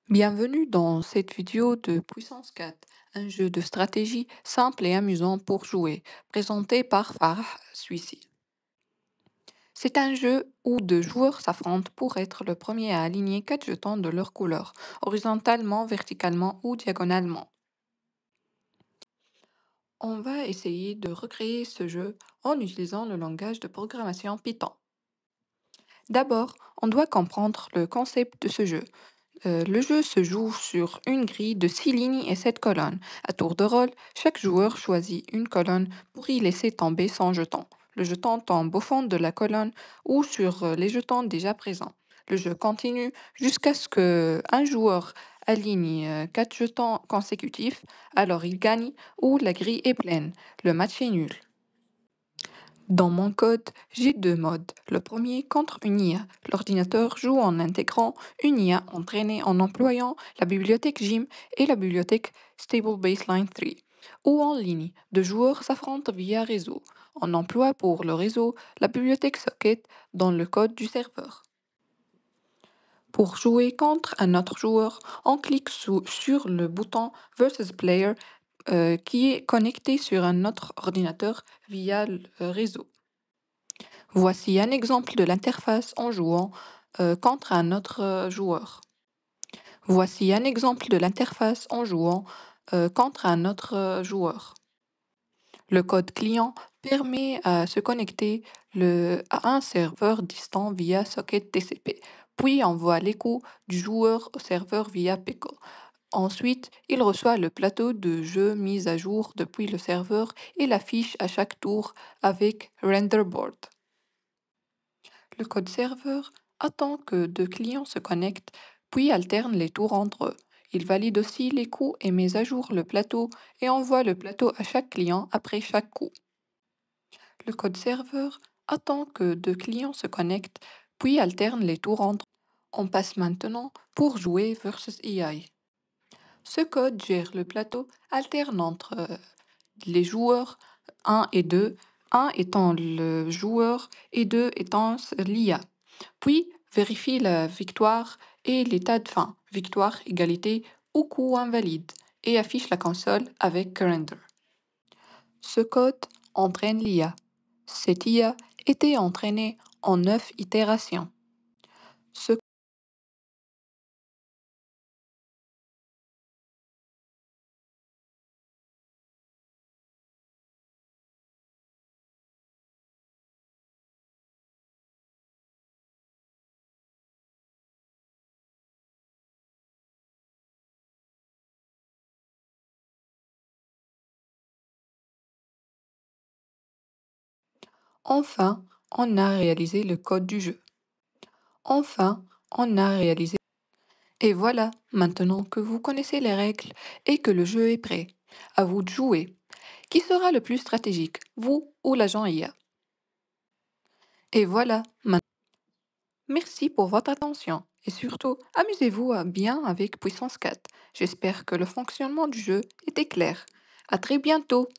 Bienvenue dans cette vidéo de Puissance 4, un jeu de stratégie simple et amusant pour jouer, présenté par Farah Suissi. C'est un jeu où deux joueurs s'affrontent pour être le premier à aligner quatre jetons de leur couleur, horizontalement, verticalement ou diagonalement. On va essayer de recréer ce jeu en utilisant le langage de programmation Python. D'abord, on doit comprendre le concept de ce jeu. Le jeu se joue sur une grille de 6 lignes et 7 colonnes. À tour de rôle, chaque joueur choisit une colonne pour y laisser tomber son jeton. Le jeton tombe au fond de la colonne ou sur les jetons déjà présents. Le jeu continue jusqu'à ce qu'un joueur aligne 4 jetons consécutifs, alors il gagne ou la grille est pleine. Le match est nul. Dans mon code, j'ai deux modes. Le premier contre une IA. L'ordinateur joue en intégrant une IA entraînée en employant la bibliothèque GYM et la bibliothèque Stable Baseline 3. Ou en ligne, deux joueurs s'affrontent via réseau. On emploie pour le réseau la bibliothèque Socket dans le code du serveur. Pour jouer contre un autre joueur, on clique sur le bouton Versus Player qui est connecté sur un autre ordinateur via le réseau. Voici un exemple de l'interface en jouant contre un autre joueur. Voici un exemple de l'interface en jouant contre un autre joueur. Le code client permet à se connecter à un serveur distant via socket TCP, puis envoie l'écho du joueur au serveur via PECO. Ensuite, il reçoit le plateau de jeu mis à jour depuis le serveur et l'affiche à chaque tour avec Renderboard. Le code serveur attend que deux clients se connectent, puis alterne les tours entre eux. Il valide aussi les coups et met à jour le plateau et envoie le plateau à chaque client après chaque coup. Le code serveur attend que deux clients se connectent, puis alterne les tours entre eux. On passe maintenant pour jouer versus AI. Ce code gère le plateau, alterne entre les joueurs 1 et 2, 1 étant le joueur et 2 étant l'IA. Puis vérifie la victoire et l'état de fin, victoire, égalité ou coup invalide, et affiche la console avec Render. Ce code entraîne l'IA. Cette IA était entraînée en 9 itérations. Ce Enfin, on a réalisé le code du jeu. Enfin, on a réalisé. Et voilà, maintenant que vous connaissez les règles et que le jeu est prêt, à vous de jouer. Qui sera le plus stratégique, vous ou l'agent IA? Et voilà, merci pour votre attention et surtout, amusez-vous bien avec Puissance 4. J'espère que le fonctionnement du jeu était clair. À très bientôt!